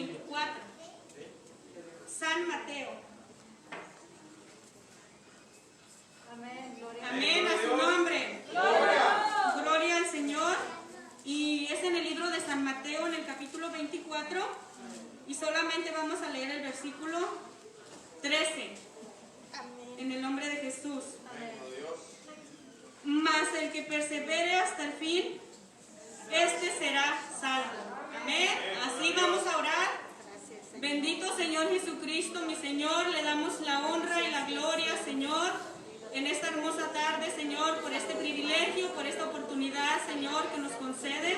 24. San Mateo. Amén, a su nombre. Gloria al Señor. Y es en el libro de San Mateo, en el capítulo 24. Y solamente vamos a leer el versículo 13. En el nombre de Jesús. Mas el que persevere hasta el fin, este será salvo. Amén. Así vamos a orar. Bendito Señor Jesucristo, mi Señor, le damos la honra y la gloria, Señor, en esta hermosa tarde, Señor, por este privilegio, por esta oportunidad, Señor, que nos concede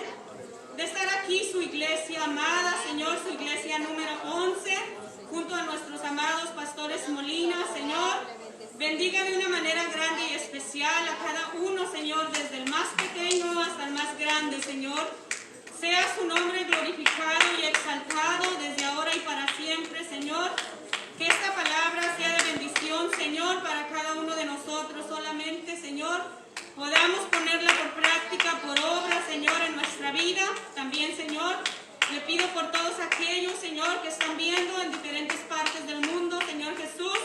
de estar aquí, su iglesia amada, Señor, su iglesia número 11, junto a nuestros amados pastores Molina, Señor. Bendiga de una manera grande y especial a cada uno, Señor, desde el más pequeño hasta el más grande, Señor. Sea su nombre glorificado y exaltado desde ahora y para siempre, Señor. Que esta palabra sea de bendición, Señor, para cada uno de nosotros solamente, Señor. Podamos ponerla por práctica, por obra, Señor, en nuestra vida. También, Señor, le pido por todos aquellos, Señor, que están viendo en diferentes partes del mundo, Señor Jesús,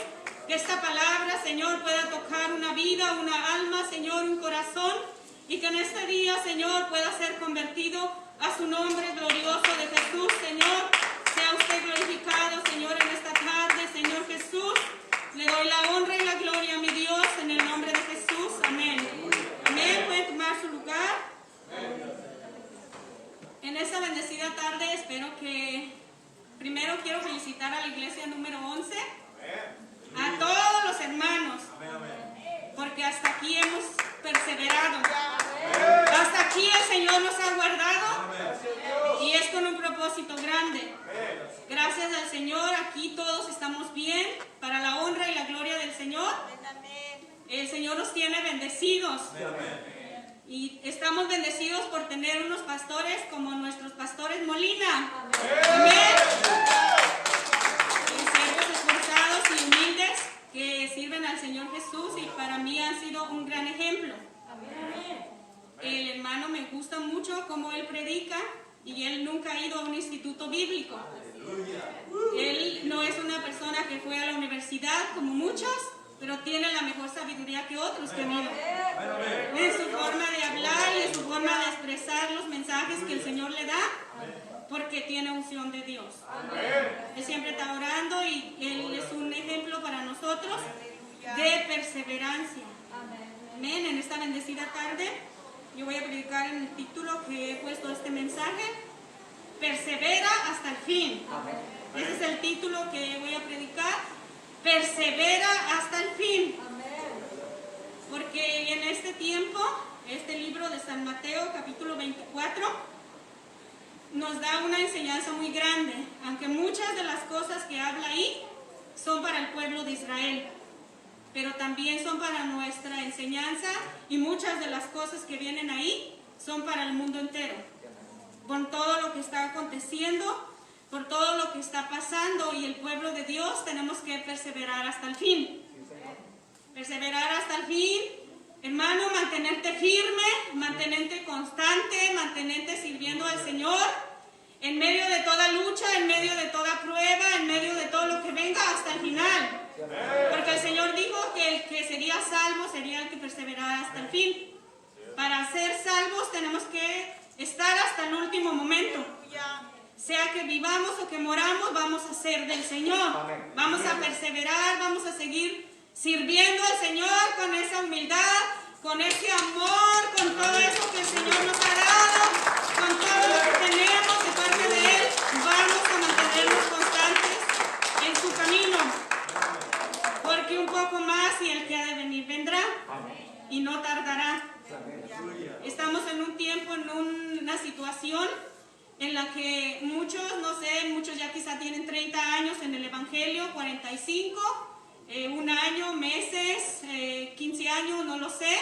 que esta palabra, Señor, pueda tocar una vida, una alma, Señor, un corazón, y que en este día, Señor, pueda ser convertido a su nombre glorioso de Jesús, Señor. Sea usted glorificado, Señor, en esta tarde, Señor Jesús. Le doy la honra y la gloria a mi Dios en el nombre de Jesús. Amén. Amén. Pueden tomar su lugar. En esta bendecida tarde espero que primero quiero felicitar a la iglesia número 11, a todos los hermanos, porque hasta aquí hemos perseverado. Hasta aquí el Señor nos ha guardado y es con un propósito grande. Gracias al Señor, aquí todos estamos bien para la honra y la gloria del Señor. El Señor nos tiene bendecidos y estamos bendecidos por tener unos pastores como nuestros pastores Molina. Amén. Siervos esforzados y humildes que sirven al Señor Jesús y para mí han sido un gran ejemplo. El hermano me gusta mucho cómo él predica y él nunca ha ido a un instituto bíblico. Él no es una persona que fue a la universidad como muchos, pero tiene la mejor sabiduría que otros que han ido. En su forma de hablar y en su forma de expresar los mensajes que el Señor le da, porque tiene unción de Dios. Él siempre está orando y él es un ejemplo para nosotros de perseverancia. Amén. En esta bendecida tarde yo voy a predicar en el título que he puesto este mensaje: persevera hasta el fin. Ese es el título que voy a predicar: persevera hasta el fin. Porque en este tiempo, este libro de San Mateo, capítulo 24, nos da una enseñanza muy grande, aunque muchas de las cosas que habla ahí son para el pueblo de Israel, pero también son para nuestra enseñanza, y muchas de las cosas que vienen ahí son para el mundo entero. Con todo lo que está aconteciendo, por todo lo que está pasando, y el pueblo de Dios tenemos que perseverar hasta el fin. Perseverar hasta el fin, hermano, mantenerte firme, mantenerte constante, mantenerte sirviendo al Señor, en medio de toda lucha, en medio de toda prueba, en medio de todo lo que venga hasta el final. Porque el Señor dijo que el que sería salvo sería el que perseverara hasta el fin. Para ser salvos tenemos que estar hasta el último momento. Sea que vivamos o que moramos, vamos a ser del Señor. Vamos a perseverar, vamos a seguir sirviendo al Señor con esa humildad, con ese amor, con todo eso que el Señor nos ha dado, con todo lo que tenemos de parte de Él. Vamos a mantenernos constantes en su camino, porque un poco más y el que ha de venir vendrá y no tardará. Estamos en un tiempo, en una situación en la que muchos, no sé, muchos ya quizá tienen 30 años en el Evangelio, 45, un año, meses, 15 años, no lo sé.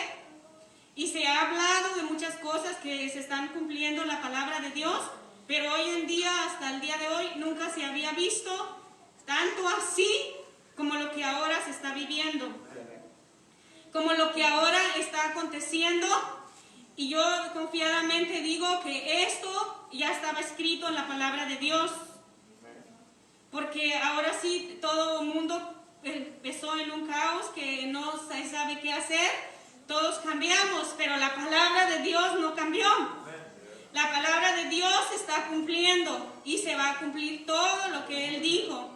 Y se ha hablado de muchas cosas que se están cumpliendo en la palabra de Dios, pero hoy en día, hasta el día de hoy, nunca se había visto tanto así como lo que ahora se está viviendo, como lo que ahora está aconteciendo. Y yo confiadamente digo que esto ya estaba escrito en la palabra de Dios. porque ahora sí todo el mundo empezó en un caos que no se sabe qué hacer. Todos cambiamos, pero la palabra de Dios no cambió. La palabra de Dios se está cumpliendo y se va a cumplir todo lo que Él dijo.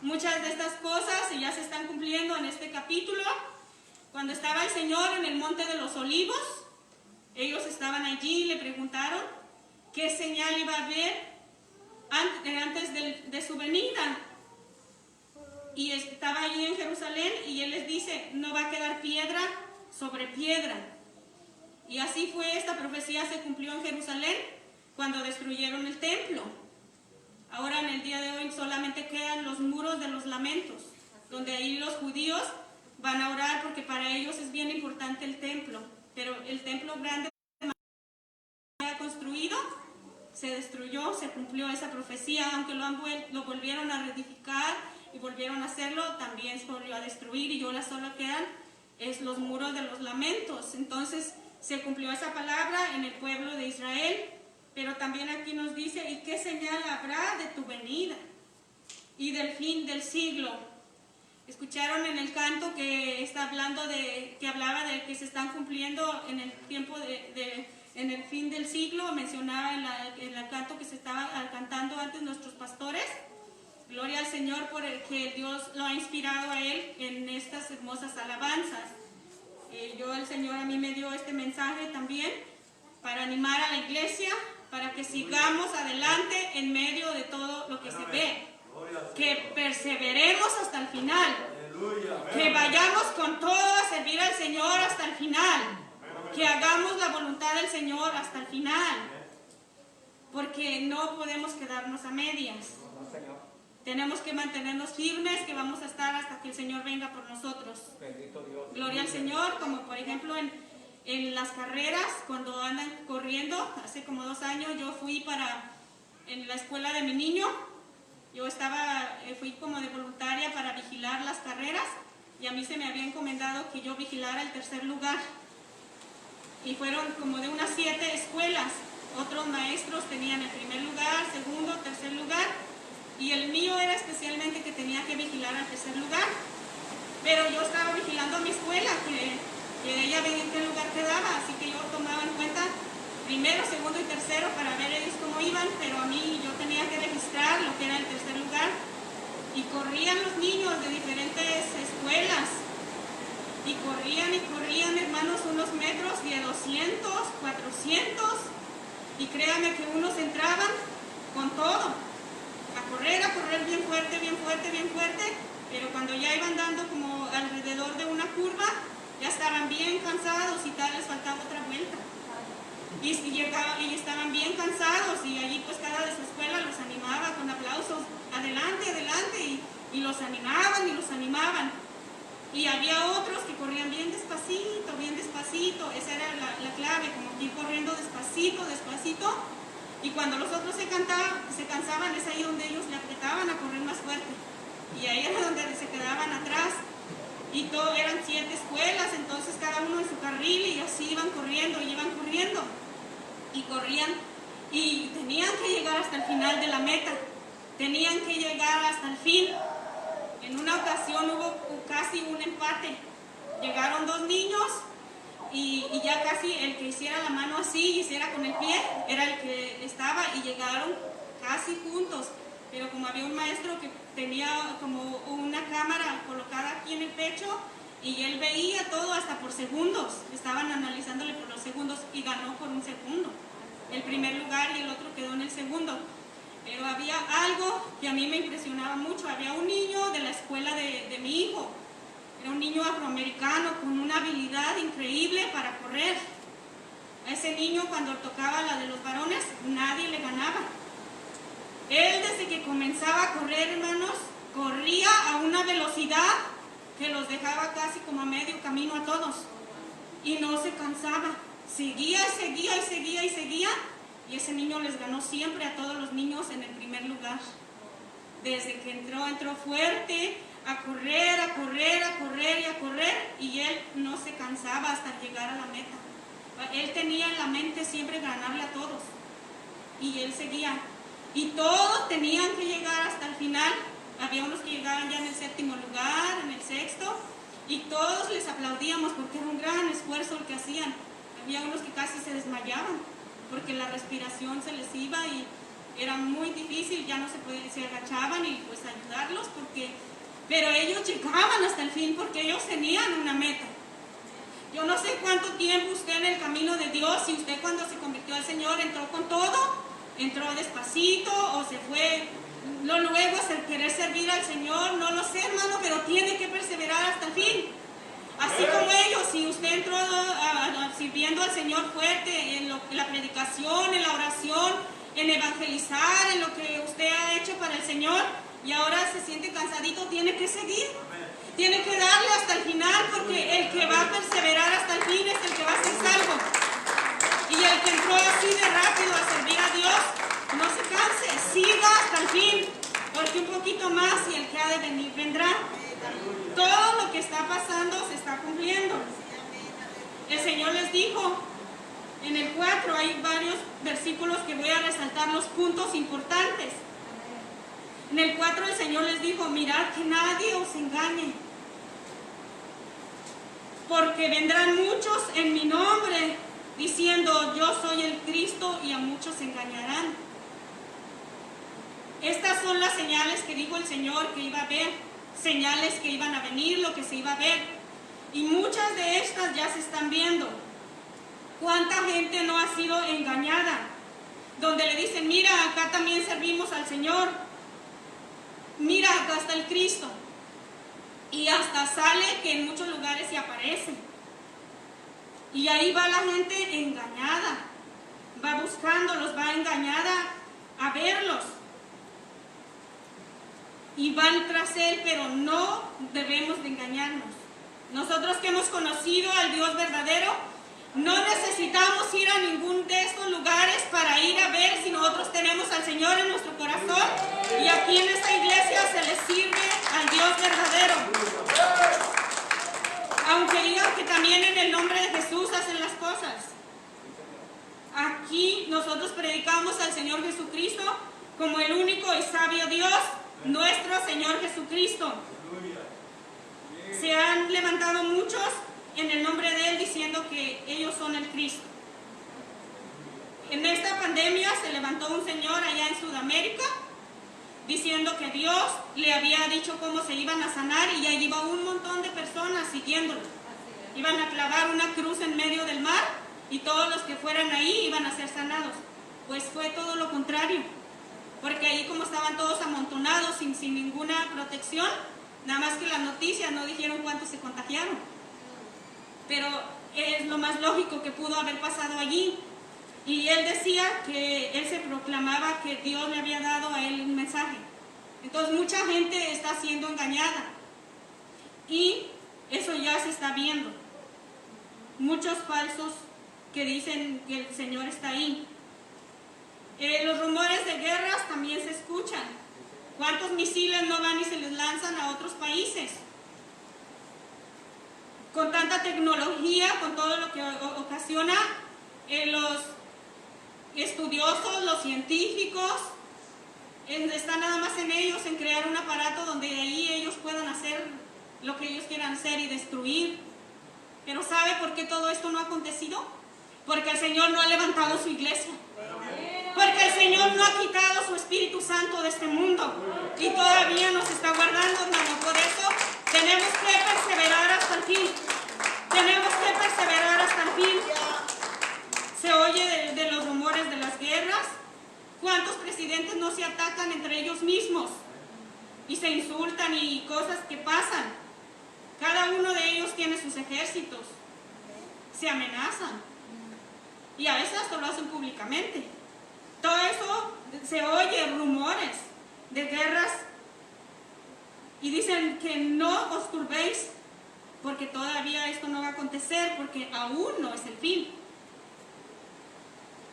Muchas de estas cosas ya se están cumpliendo en este capítulo. Cuando estaba el Señor en el Monte de los Olivos, ellos estaban allí y le preguntaron qué señal iba a haber antes de su venida. Y estaba allí en Jerusalén y Él les dice, no va a quedar piedra sobre piedra. Y así fue, esta profecía se cumplió en Jerusalén cuando destruyeron el templo. Ahora en el día de hoy solamente quedan los muros de los lamentos, donde ahí los judíos van a orar porque para ellos es bien importante el templo. Pero el templo grande construido se destruyó, se cumplió esa profecía, aunque lo volvieron a reedificar y volvieron a hacerlo, también se volvió a destruir y ahora solo quedan los muros de los lamentos. Entonces se cumplió esa palabra en el pueblo de Israel, pero también aquí nos dice, ¿y qué señal habrá de tu venida y del fin del siglo? Escucharon en el canto que está hablando que hablaba de que se están cumpliendo en el tiempo en el fin del siglo. Mencionaba en el canto que se estaba cantando antes nuestros pastores. Gloria al Señor por el que Dios lo ha inspirado a Él en estas hermosas alabanzas. El Señor a mí me dio este mensaje también para animar a la iglesia, para que sigamos adelante en medio de todo lo que se ve. Que perseveremos hasta el final. Que vayamos con todo a servir al Señor hasta el final. Que hagamos la voluntad del Señor hasta el final. Porque no podemos quedarnos a medias. Tenemos que mantenernos firmes, que vamos a estar hasta que el Señor venga por nosotros. Gloria al Señor, como por ejemplo en las carreras, cuando andan corriendo, hace como 2 años yo fui en la escuela de mi niño. Yo fui como de voluntaria para vigilar las carreras y a mí se me había encomendado que yo vigilara el 3er lugar. Y fueron como de unas 7 escuelas. Otros maestros tenían el 1er lugar, 2º, 3er lugar. Y el mío era especialmente que tenía que vigilar al 3er lugar. Pero yo estaba vigilando a mi escuela, que ella veía en qué lugar quedaba. Así que yo tomaba en cuenta 1º, 2º y 3º para ver ellos cómo iban, pero a mí yo tenía que registrar lo que era el 3er lugar. Y corrían los niños de diferentes escuelas. Y corrían, hermanos, unos metros de 200, 400. Y créanme que unos entraban con todo. A correr bien fuerte, bien fuerte, bien fuerte. Pero cuando ya iban dando como alrededor de una curva, ya estaban bien cansados y tal, les faltaba otra vuelta. Y estaban bien cansados y allí pues cada de su escuela los animaba con aplausos, adelante, adelante, y los animaban. Y había otros que corrían bien despacito, esa era la clave, como que ir corriendo despacito, despacito, y cuando los otros se cansaban, es ahí donde ellos le apretaban a correr más fuerte, y ahí era donde se quedaban atrás. Y eran 7 escuelas, entonces cada uno en su carril y así iban corriendo. Y corrían y tenían que llegar hasta el final de la meta. Tenían que llegar hasta el fin. En una ocasión hubo casi un empate. Llegaron 2 niños y ya casi el que hiciera la mano así y hiciera con el pie era el que estaba y llegaron casi juntos. Pero como había un maestro que tenía como una cámara colocada aquí en el pecho y él veía todo hasta por segundos, estaban analizándole por los segundos y ganó por un segundo el 1er lugar y el otro quedó en el 2º. Pero había algo que a mí me impresionaba mucho. Había un niño de la escuela de mi hijo, era un niño afroamericano con una habilidad increíble para correr. A ese niño cuando tocaba la de los varones nadie le ganaba. Él desde que comenzaba a correr, hermanos, corría a una velocidad que los dejaba casi como a medio camino a todos. Y no se cansaba. Seguía, y ese niño les ganó siempre a todos los niños en el 1er lugar. Desde que entró fuerte a correr, y él no se cansaba hasta llegar a la meta. Él tenía en la mente siempre ganarle a todos. Y él seguía. Y todos tenían que llegar hasta el final había unos que llegaban ya en el 7º lugar, en el 6º, y todos les aplaudíamos porque era un gran esfuerzo el que hacían. Había unos que casi se desmayaban porque la respiración se les iba y era muy difícil, ya no se agachaban y pues ayudarlos pero ellos llegaban hasta el fin porque ellos tenían una meta. Yo no sé cuánto tiempo usted en el camino de Dios, si usted cuando se convirtió al Señor entró con todo, entró despacito o se fue luego a querer servir al Señor, no lo sé, hermano, pero tiene que perseverar hasta el fin. Así como ellos, si usted entró sirviendo al Señor fuerte en la predicación, en la oración, en evangelizar, en lo que usted ha hecho para el Señor, y ahora se siente cansadito, tiene que seguir. Tiene que darle hasta el final, porque el que va a perseverar hasta el fin es el que va a ser salvo. Y el que entró así de rápido a servir a Dios, no se canse, siga hasta el fin, porque un poquito más y el que ha de venir vendrá. Todo lo que está pasando se está cumpliendo. El Señor les dijo, en el 4 hay varios versículos que voy a resaltar los puntos importantes. En el 4 el Señor les dijo, mirad que nadie os engañe, porque vendrán muchos en mi nombre, diciendo yo soy el Cristo, y a muchos engañarán. Estas son las señales que dijo el Señor que iba a haber, señales que iban a venir, lo que se iba a ver. Y muchas de estas ya se están viendo. ¿Cuánta gente no ha sido engañada? Donde le dicen, mira, acá también servimos al Señor. Mira, acá está el Cristo. Y hasta sale que en muchos lugares se aparece. Y ahí va la gente engañada. Va buscándolos, va engañada a verlos. Y van tras Él, pero no debemos de engañarnos. Nosotros que hemos conocido al Dios verdadero, no necesitamos ir a ningún de estos lugares para ir a ver si nosotros tenemos al Señor en nuestro corazón. Y aquí en esta iglesia se le sirve al Dios verdadero. Aunque digan que también en el nombre de Jesús hacen las cosas. Aquí nosotros predicamos al Señor Jesucristo como el único y sabio Dios, nuestro Señor Jesucristo. Se han levantado muchos en el nombre de Él diciendo que ellos son el Cristo. En esta pandemia se levantó un señor allá en Sudamérica diciendo que Dios le había dicho cómo se iban a sanar, y allí iba un montón de personas siguiéndolo. Iban a clavar una cruz en medio del mar y todos los que fueran ahí iban a ser sanados. Pues fue todo lo contrario, porque ahí como estaban todos amontonados sin ninguna protección, nada más que las noticias no dijeron cuántos se contagiaron. Pero es lo más lógico que pudo haber pasado allí. Y él decía que él se proclamaba que Dios le había dado a él un mensaje. Entonces mucha gente está siendo engañada. Y eso ya se está viendo. Muchos falsos que dicen que el Señor está ahí. Los rumores de guerras también se escuchan. ¿Cuántos misiles no van y se les lanzan a otros países? Con tanta tecnología, con todo lo que ocasiona, los estudiosos, los científicos, está nada más en ellos, en crear un aparato donde ahí ellos puedan hacer lo que ellos quieran hacer y destruir. Pero ¿sabe por qué todo esto no ha acontecido? Porque el Señor no ha levantado su iglesia. Porque el Señor no ha quitado su Espíritu Santo de este mundo y todavía nos está guardando, hermano. Por eso tenemos que perseverar hasta el fin. Tenemos que perseverar hasta el fin. Se oye de los rumores de las guerras. ¿Cuántos presidentes no se atacan entre ellos mismos? Y se insultan y cosas que pasan. Cada uno de ellos tiene sus ejércitos. Se amenazan. Y a veces hasta lo hacen públicamente. Todo eso se oye, rumores de guerras. Y dicen que no os turbéis, porque todavía esto no va a acontecer, porque aún no es el fin.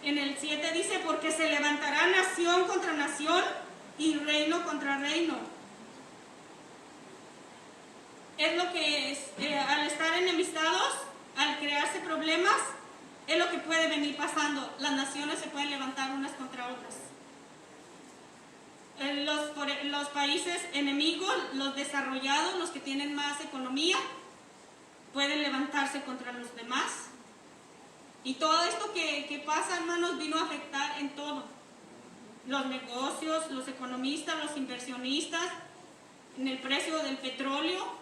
En el 7 dice, porque se levantará nación contra nación y reino contra reino. Es lo que es, al estar enemistados, al crearse problemas, es lo que puede venir pasando. Las naciones se pueden levantar unas contra otras. Los los países enemigos, los desarrollados, los que tienen más economía, pueden levantarse contra los demás. Y todo esto que pasa, hermanos, vino a afectar en todo. Los negocios, los economistas, los inversionistas, en el precio del petróleo.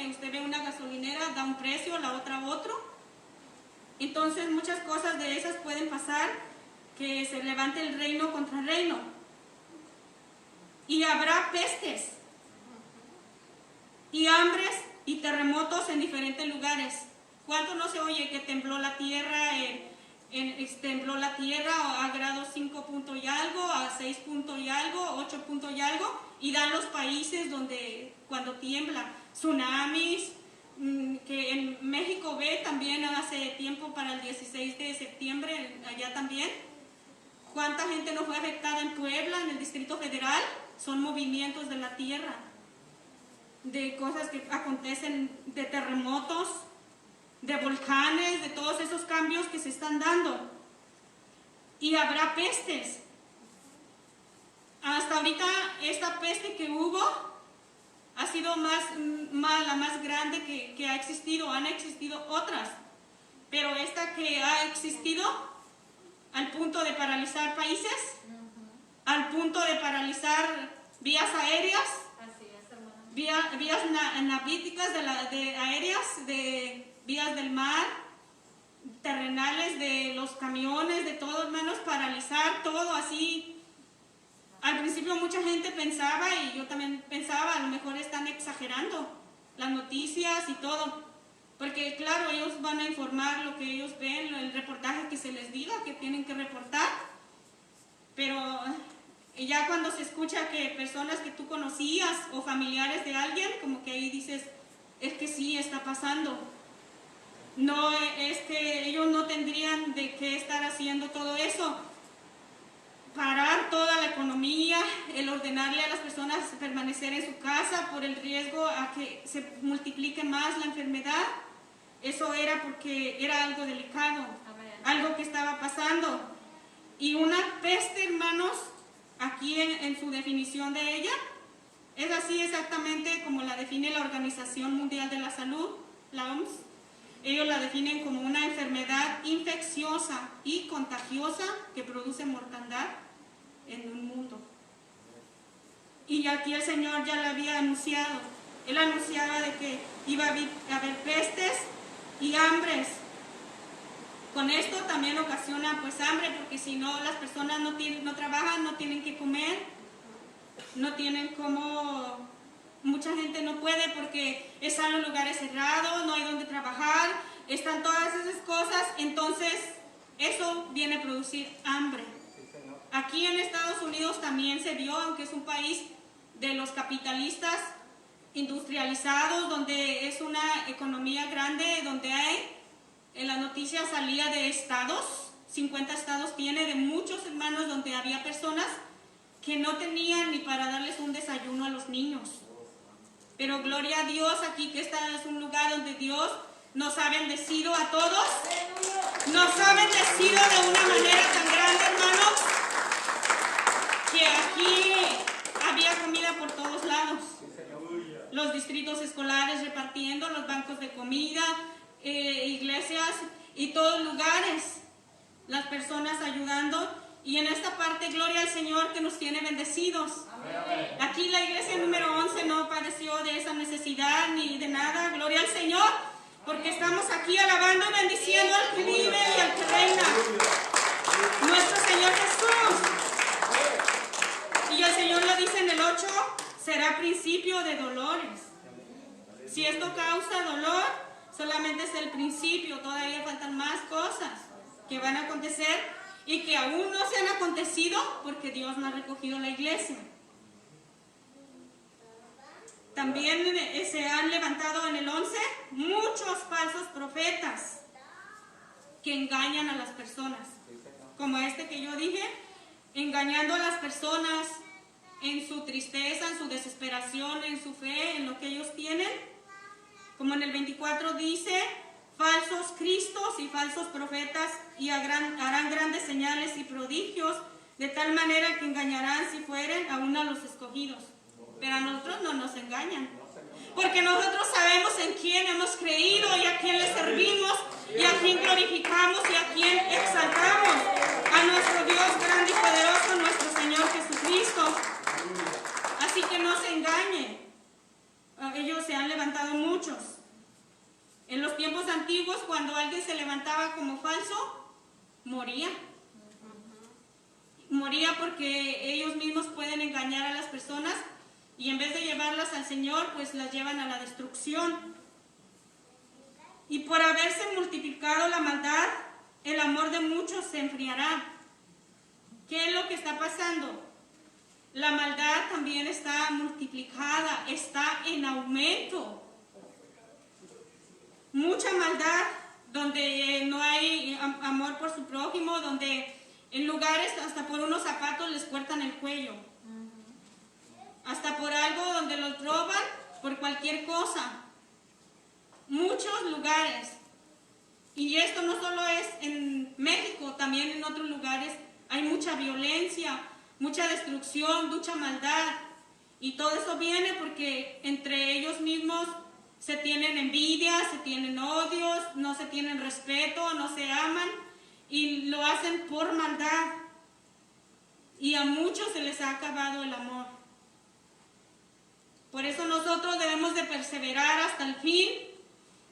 Usted ve una gasolinera, da un precio, la otra otro. Entonces muchas cosas de esas pueden pasar, que se levante el reino contra el reino. Y habrá pestes y hambres y terremotos en diferentes lugares. ¿Cuánto no se oye que tembló la tierra, tembló la tierra a grado 5 punto y algo, a 6 punto y algo, 8 punto y algo, y dan los países donde cuando tiembla, tsunamis, que en México también hace tiempo para el 16 de septiembre, allá también. ¿Cuánta gente no fue afectada en Puebla, en el Distrito Federal? Son movimientos de la tierra, de cosas que acontecen, de terremotos, de volcanes, de todos esos cambios que se están dando. Y habrá pestes. Hasta ahorita esta peste que hubo ha sido la más grande que ha existido. Han existido otras, pero esta que ha existido al punto de paralizar países, al punto de paralizar vías aéreas, vías navíticas aéreas, de vías del mar, terrenales, de los camiones, de todo, hermanos, paralizar todo así. Al principio mucha gente pensaba, y yo también pensaba, a lo mejor están exagerando las noticias y todo, porque claro, ellos van a informar lo que ellos ven, el reportaje que se les diga que tienen que reportar, pero ya cuando se escucha que personas que tú conocías o familiares de alguien, como que ahí dices, es que sí está pasando. No, es que ellos no tendrían de qué estar haciendo todo eso. Parar toda la economía, el ordenarle a las personas permanecer en su casa por el riesgo a que se multiplique más la enfermedad. Eso era porque era algo delicado, algo que estaba pasando. Y una peste, hermanos, aquí en su definición de ella, es así exactamente como la define la Organización Mundial de la Salud, la OMS. Ellos la definen como una enfermedad infecciosa y contagiosa que produce mortandad en un mundo. Y aquí el Señor ya lo había anunciado. Él anunciaba de que iba a haber pestes y hambres. Con esto también ocasiona pues hambre, porque si no las personas no trabajan, no tienen que comer, no tienen cómo. Mucha gente no puede porque están en lugares cerrados, no hay donde trabajar, están todas esas cosas, entonces eso viene a producir hambre. Aquí en Estados Unidos también se vio, aunque es un país de los capitalistas industrializados, donde es una economía grande, donde hay, en las noticias salía de estados, 50 estados tiene, de muchos hermanos, donde había personas que no tenían ni para darles un desayuno a los niños. Pero gloria a Dios, aquí que este es un lugar donde Dios nos ha bendecido a todos. Nos ha bendecido de una manera tan grande, hermanos, que aquí había comida por todos lados. Los distritos escolares repartiendo, los bancos de comida, iglesias y todos lugares. Las personas ayudando. Y en esta parte, gloria al Señor que nos tiene bendecidos. Aquí la iglesia número 11 no padeció de esa necesidad ni de nada. Gloria al Señor, porque estamos aquí alabando y bendiciendo al que vive y al que reina, nuestro Señor Jesús. Y el Señor lo dice en el 8, será principio de dolores. Si esto causa dolor, solamente es el principio, todavía faltan más cosas que van a acontecer y que aún no se han acontecido porque Dios no ha recogido la iglesia. También se han levantado en el 11 muchos falsos profetas que engañan a las personas, como este que yo dije, engañando a las personas en su tristeza, en su desesperación, en su fe, en lo que ellos tienen. Como en el 24 dice, falsos cristos y falsos profetas y harán grandes señales y prodigios de tal manera que engañarán si fueren aún a los escogidos. Pero a nosotros no nos engañan, porque nosotros sabemos en quién hemos creído y a quién le servimos y a quién glorificamos y a quién exaltamos, a nuestro Dios grande y poderoso, nuestro Señor Jesucristo. Así que no se engañen. Ellos se han levantado muchos. En los tiempos antiguos, cuando alguien se levantaba como falso, moría. Moría porque ellos mismos pueden engañar a las personas y en vez de llevarlas al Señor, pues las llevan a la destrucción. Y por haberse multiplicado la maldad, el amor de muchos se enfriará. ¿Qué es lo que está pasando? La maldad también está multiplicada, está en aumento. Mucha maldad, donde no hay amor por su prójimo, donde en lugares hasta por unos zapatos les cortan el cuello. Hasta por algo donde los roban, por cualquier cosa. Muchos lugares. Y esto no solo es en México, también en otros lugares hay mucha violencia, mucha destrucción, mucha maldad. Y todo eso viene porque entre ellos mismos se tienen envidia, se tienen odios, no se tienen respeto, no se aman y lo hacen por maldad. Y a muchos se les ha acabado el amor. Por eso nosotros debemos de perseverar hasta el fin,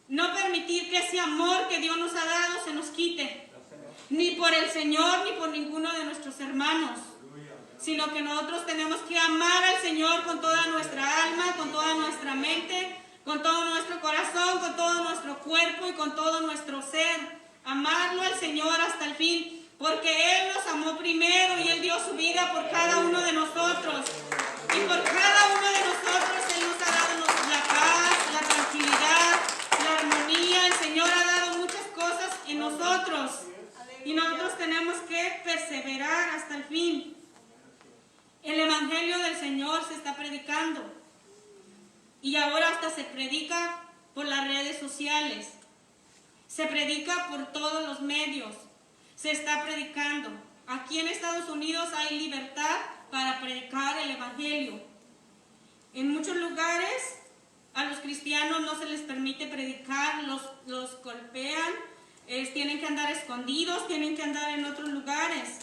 no permitir que ese amor que Dios nos ha dado se nos quite, ni por el Señor ni por ninguno de nuestros hermanos, sino que nosotros tenemos que amar al Señor con toda nuestra alma, con toda nuestra mente, con todo nuestro corazón, con todo nuestro cuerpo y con todo nuestro ser. Amarlo al Señor hasta el fin, porque Él nos amó primero y Él dio su vida por cada uno de nosotros. Y por cada uno de nosotros Él nos ha dado la paz, la tranquilidad, la armonía. El Señor ha dado muchas cosas en nosotros. Y nosotros tenemos que perseverar hasta el fin. El Evangelio del Señor se está predicando. Y ahora hasta se predica por las redes sociales. Se predica por todos los medios. Se está predicando. Aquí en Estados Unidos hay libertad para predicar el Evangelio. En muchos lugares a los cristianos no se les permite predicar, los golpean, tienen que andar escondidos, tienen que andar en otros lugares.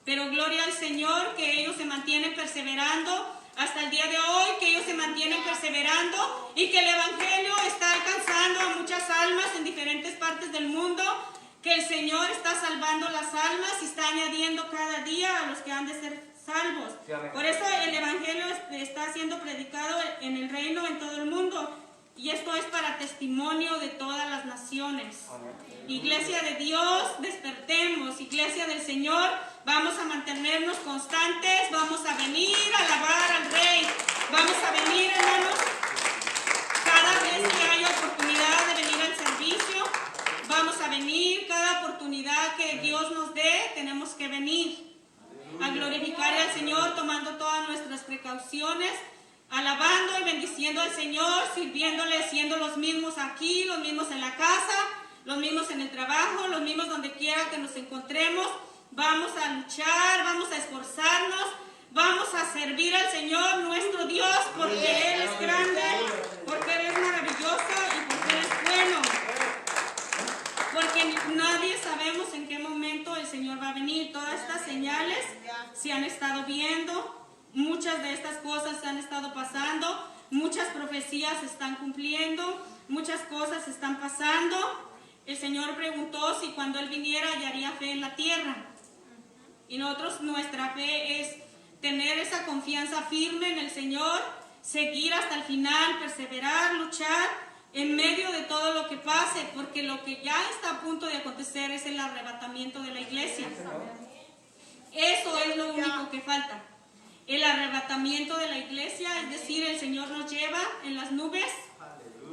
Pero gloria al Señor que ellos se mantienen perseverando hasta el día de hoy, que ellos se mantienen perseverando y que el Evangelio está alcanzando a muchas almas en diferentes partes del mundo, que el Señor está salvando las almas y está añadiendo cada día a los que han de ser salvos. Por eso el Evangelio está siendo predicado en el reino, en todo el mundo, y esto es para testimonio de todas las naciones. Iglesia de Dios, despertemos. Iglesia del Señor, vamos a mantenernos constantes, vamos a venir a alabar al Rey, vamos a venir, hermanos, cada vez que haya oportunidad de venir al servicio, vamos a venir, cada oportunidad que Dios nos dé, tenemos que venir a glorificar al Señor, tomando todas nuestras precauciones, alabando y bendiciendo al Señor, sirviéndole, siendo los mismos aquí, los mismos en la casa, los mismos en el trabajo, los mismos donde quiera que nos encontremos. Vamos a luchar, vamos a esforzarnos, vamos a servir al Señor nuestro Dios, porque Él es grande, porque Él es maravilloso y porque Él es bueno. Porque nadie sabemos en qué momento el Señor va a venir. Todas estas señales se han estado viendo, muchas de estas cosas se han estado pasando, muchas profecías se están cumpliendo, muchas cosas están pasando. El Señor preguntó si cuando Él viniera hallaría fe en la tierra. Y nosotros, nuestra fe es tener esa confianza firme en el Señor, seguir hasta el final, perseverar, luchar en medio de todo lo que pase, porque lo que ya está a punto de acontecer es el arrebatamiento de la iglesia. Eso es lo único que falta. El arrebatamiento de la iglesia, es decir, el Señor nos lleva en las nubes.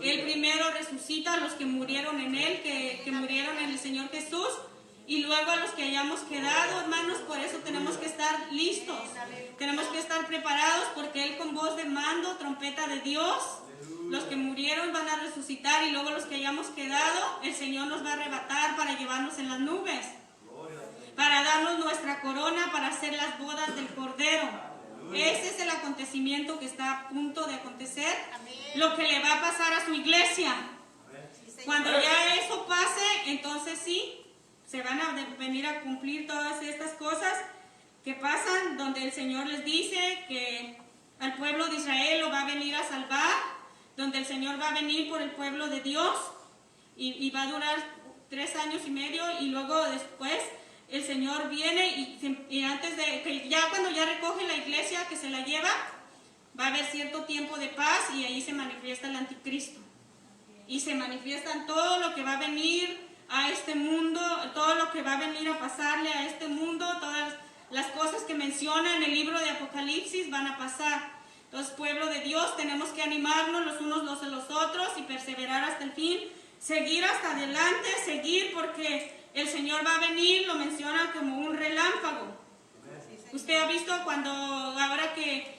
Él primero resucita a los que murieron en Él, que murieron en el Señor Jesús, y luego a los que hayamos quedado, hermanos. Por eso tenemos que estar listos, tenemos que estar preparados, porque Él con voz de mando, trompeta de Dios, los que murieron van a resucitar, y luego los que hayamos quedado, el Señor nos va a arrebatar para llevarnos en las nubes, para darnos nuestra nuestra corona para hacer las bodas del Cordero. Ese es el acontecimiento que está a punto de acontecer. Lo que le va a pasar a su iglesia. Cuando ya eso pase, entonces sí, se van a venir a cumplir todas estas cosas que pasan, donde el Señor les dice que al pueblo de Israel lo va a venir a salvar, donde el Señor va a venir por el pueblo de Dios y va a durar 3 años y medio, y luego después el Señor viene y antes de que ya cuando ya recoge la iglesia que se la lleva, va a haber cierto tiempo de paz y ahí se manifiesta el anticristo. Y se manifiestan todo lo que va a venir a este mundo, todo lo que va a venir a pasarle a este mundo, todas las cosas que menciona en el libro de Apocalipsis van a pasar. Entonces, pueblo de Dios, tenemos que animarnos los unos a los otros y perseverar hasta el fin, seguir hasta adelante, seguir porque el Señor va a venir, lo menciona como un relámpago. Usted ha visto cuando ahora que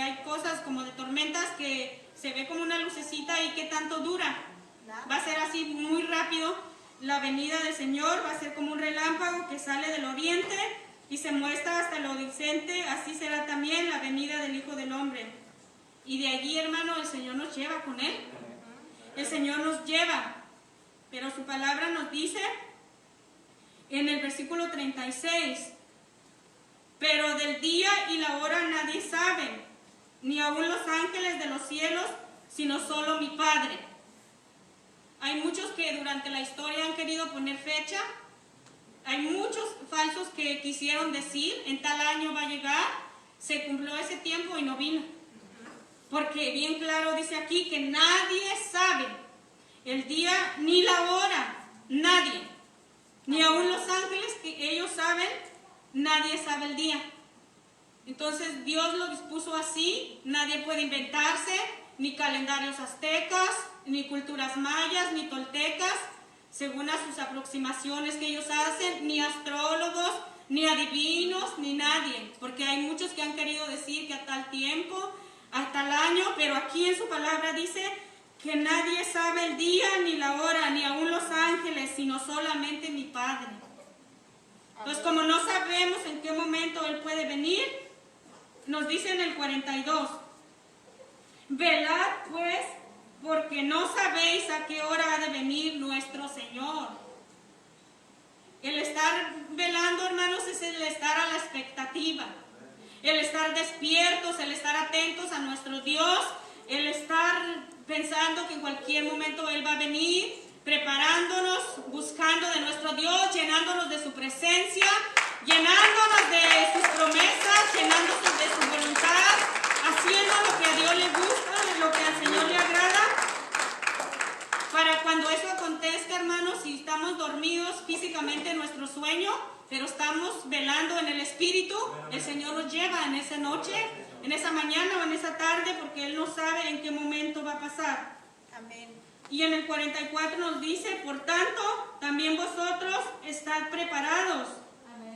hay cosas como de tormentas que se ve como una lucecita y qué tanto dura. Va a ser así muy rápido. La venida del Señor va a ser como un relámpago que sale del oriente y se muestra hasta el occidente. Así será también la venida del Hijo del Hombre. Y de allí, hermano, el Señor nos lleva con Él. El Señor nos lleva. Pero su palabra nos dice en el versículo 36, pero del día y la hora nadie sabe, ni aun los ángeles de los cielos, sino solo mi Padre. Hay muchos que durante la historia han querido poner fecha. Hay muchos falsos que quisieron decir, en tal año va a llegar, se cumplió ese tiempo y no vino. Porque bien claro dice aquí que nadie sabe el día ni la hora, nadie. Ni aun los ángeles que ellos saben, nadie sabe el día. Entonces Dios lo dispuso así, nadie puede inventarse, ni calendarios aztecas, ni culturas mayas, ni toltecas, según a sus aproximaciones que ellos hacen, ni astrólogos, ni adivinos, ni nadie, porque hay muchos que han querido decir que a tal tiempo, a tal año, pero aquí en su palabra dice que nadie sabe el día ni la hora, ni aun los ángeles, sino solamente mi Padre. Entonces, como no sabemos en qué momento Él puede venir, nos dice en el 42, velad pues, porque no sabéis a qué hora ha de venir nuestro Señor. El estar velando, hermanos, es el estar a la expectativa, el estar despiertos, el estar atentos a nuestro Dios, el estar pensando que en cualquier momento Él va a venir, preparándonos, buscando de nuestro Dios, llenándonos de su presencia, llenándonos de sus promesas, llenándonos de su voluntad, haciendo lo que a Dios le gusta, lo que al Señor le agrada. Para cuando eso acontezca, hermanos, si estamos dormidos físicamente en nuestro sueño, pero estamos velando en el Espíritu, el Señor nos lleva en esa noche, en esa mañana o en esa tarde, porque Él no sabe en qué momento va a pasar. Amén. Y en el 44 nos dice, por tanto, también vosotros estad preparados,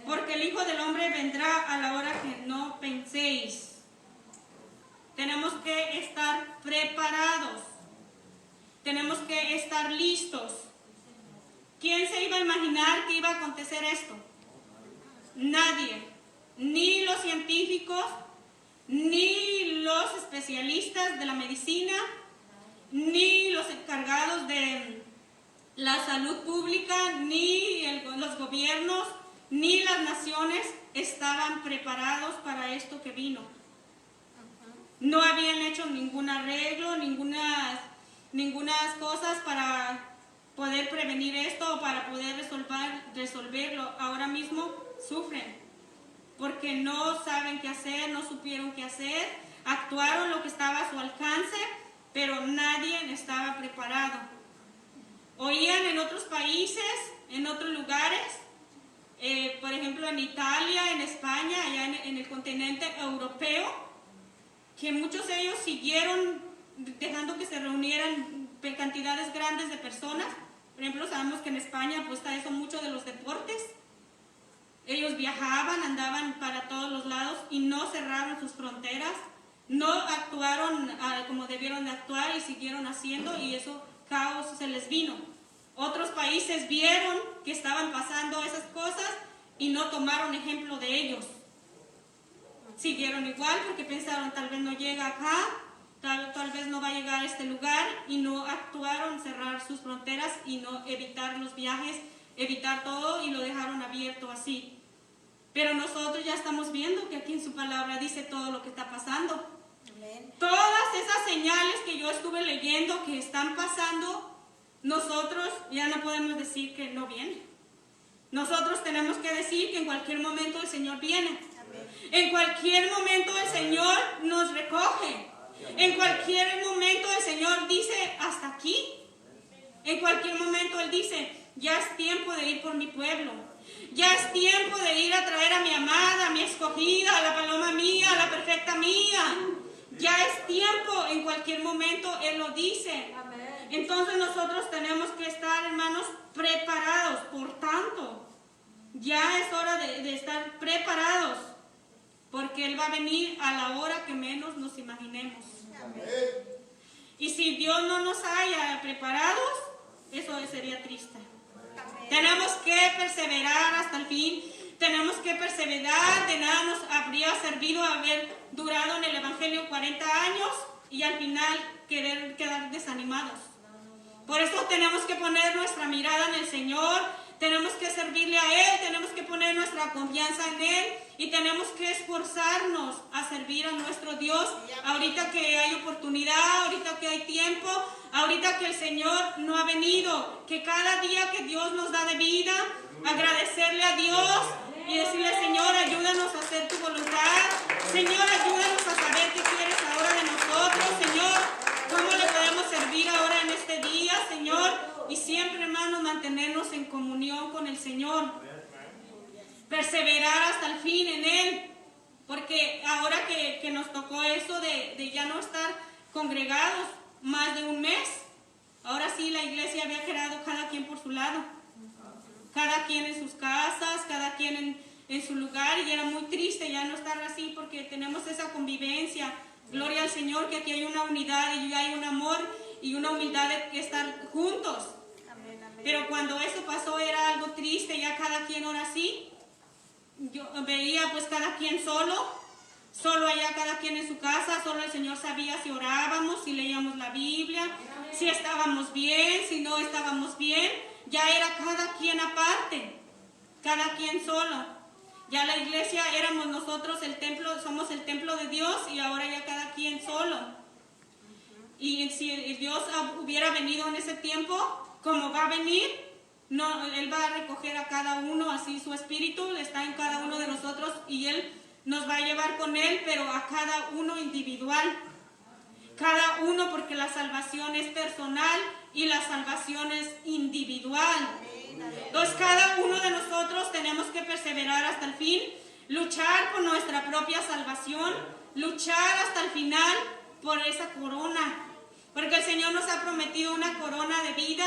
porque el Hijo del Hombre vendrá a la hora que no penséis. Tenemos que estar preparados. Tenemos que estar listos. ¿Quién se iba a imaginar que iba a acontecer esto? Nadie. Ni los científicos, ni los especialistas de la medicina, ni los encargados de la salud pública, ni los gobiernos, ni las naciones estaban preparados para esto que vino. No habían hecho ningún arreglo, ninguna cosas para poder prevenir esto o para poder resolverlo. Ahora mismo sufren porque no saben qué hacer, no supieron qué hacer, actuaron lo que estaba a su alcance, pero nadie estaba preparado. Oían en otros países, en otros lugares, por ejemplo en Italia, en España, allá en el continente europeo, que muchos de ellos siguieron dejando que se reunieran cantidades grandes de personas. Por ejemplo, sabemos que en España pues está eso mucho de los deportes. Ellos viajaban, andaban para todos los lados y no cerraron sus fronteras, no actuaron como debieron de actuar y siguieron haciendo, y eso caos se les vino. Otros países vieron que estaban pasando esas cosas y no tomaron ejemplo de ellos. Siguieron igual porque pensaron tal vez no llega acá, tal vez no va a llegar a este lugar, y no actuaron cerrar sus fronteras y no evitar los viajes, evitar todo, y lo dejaron abierto así. Pero nosotros ya estamos viendo que aquí en su palabra dice todo lo que está pasando. Amén. Todas esas señales que yo estuve leyendo que están pasando, nosotros ya no podemos decir que no viene. Nosotros tenemos que decir que en cualquier momento el Señor viene. Amén. En cualquier momento el Señor nos recoge. En cualquier momento el Señor dice hasta aquí. En cualquier momento Él dice, ya es tiempo de ir por mi pueblo. Ya es tiempo de ir a traer a mi amada, a mi escogida, a la paloma mía, a la perfecta mía. Ya es tiempo, en cualquier momento Él lo dice. Amén. Entonces nosotros tenemos que estar, hermanos, preparados. Por tanto, ya es hora de estar preparados, porque Él va a venir a la hora que menos nos imaginemos. Amén. Y si Dios no nos haya preparados, eso sería triste. Amén. Tenemos que perseverar hasta el fin. Tenemos que perseverar. De nada nos habría servido haber durado en el Evangelio 40 años y al final quedar desanimados. Por eso tenemos que poner nuestra mirada en el Señor. Tenemos que servirle a Él, tenemos que poner nuestra confianza en Él y tenemos que esforzarnos a servir a nuestro Dios. Ahorita que hay oportunidad, ahorita que hay tiempo, ahorita que el Señor no ha venido, que cada día que Dios nos da de vida, agradecerle a Dios y decirle, Señor, ayúdanos a hacer tu voluntad. Señor, ayúdanos a saber qué quieres ahora de nosotros. Señor, ¿cómo le podemos servir ahora en este día, Señor? Y siempre, hermanos, mantenernos en comunión con el Señor. Perseverar hasta el fin en Él. Porque ahora que nos tocó eso de ya no estar congregados más de un mes, ahora sí la iglesia había quedado cada quien por su lado. Cada quien en sus casas, cada quien en su lugar. Y era muy triste ya no estar así porque tenemos esa convivencia. Gloria al Señor que aquí hay una unidad y hay un amor y una humildad de estar juntos. Amén, amén. Pero cuando eso pasó era algo triste, ya cada quien ahora sí. Yo veía pues cada quien solo allá cada quien en su casa, solo el Señor sabía si orábamos, si leíamos la Biblia, si estábamos bien, si no estábamos bien. Ya era cada quien aparte, cada quien solo. Ya la iglesia éramos nosotros el templo, somos el templo de Dios y ahora ya cada quien solo. Y si Dios hubiera venido en ese tiempo, como va a venir, no, Él va a recoger a cada uno, así su espíritu está en cada uno de nosotros y Él nos va a llevar con Él, pero a cada uno individual. Cada uno, porque la salvación es personal y la salvación es individual. Entonces cada uno de nosotros tenemos que perseverar hasta el fin, luchar por nuestra propia salvación, luchar hasta el final por esa corona. Porque el Señor nos ha prometido una corona de vida,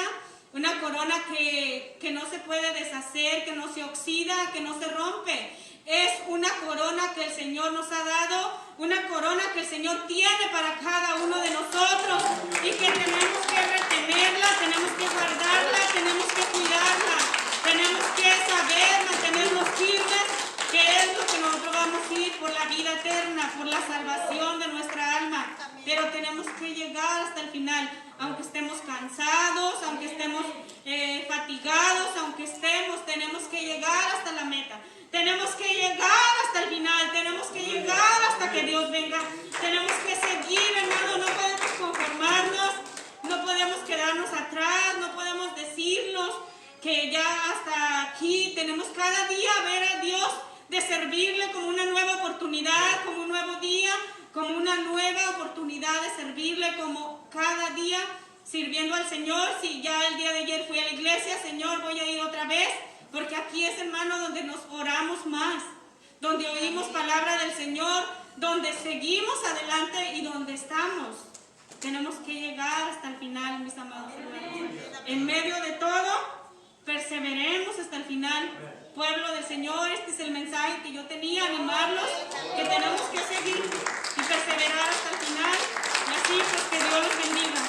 una corona que no se puede deshacer, que no se oxida, que no se rompe. Es una corona que el Señor nos ha dado, una corona que el Señor tiene para cada uno de nosotros y que tenemos que retenerla, tenemos que guardarla, tenemos que cuidarla, tenemos que saber mantenernos firmes, que es lo que nosotros vamos a ir por la vida eterna, por la salvación de nuestra alma. Pero tenemos que llegar hasta el final, aunque estemos cansados, aunque estemos fatigados, aunque tenemos que llegar hasta la meta. Tenemos que llegar hasta el final, tenemos que llegar hasta que Dios venga. Tenemos que seguir, hermano, no podemos conformarnos, no podemos quedarnos atrás, no podemos decirnos que ya hasta aquí. Tenemos cada día ver a Dios, de servirle como una nueva oportunidad, como un nuevo día, como una nueva oportunidad de servirle como cada día, sirviendo al Señor. Si ya el día de ayer fui a la iglesia, Señor, voy a ir otra vez. Porque aquí es, hermano, donde nos oramos más, donde oímos palabra del Señor, donde seguimos adelante y donde estamos. Tenemos que llegar hasta el final, mis amados hermanos. En medio de todo, perseveremos hasta el final. Pueblo del Señor, este es el mensaje que yo tenía, animarlos, que tenemos que seguir y perseverar hasta el final. Y así, pues, que Dios los bendiga.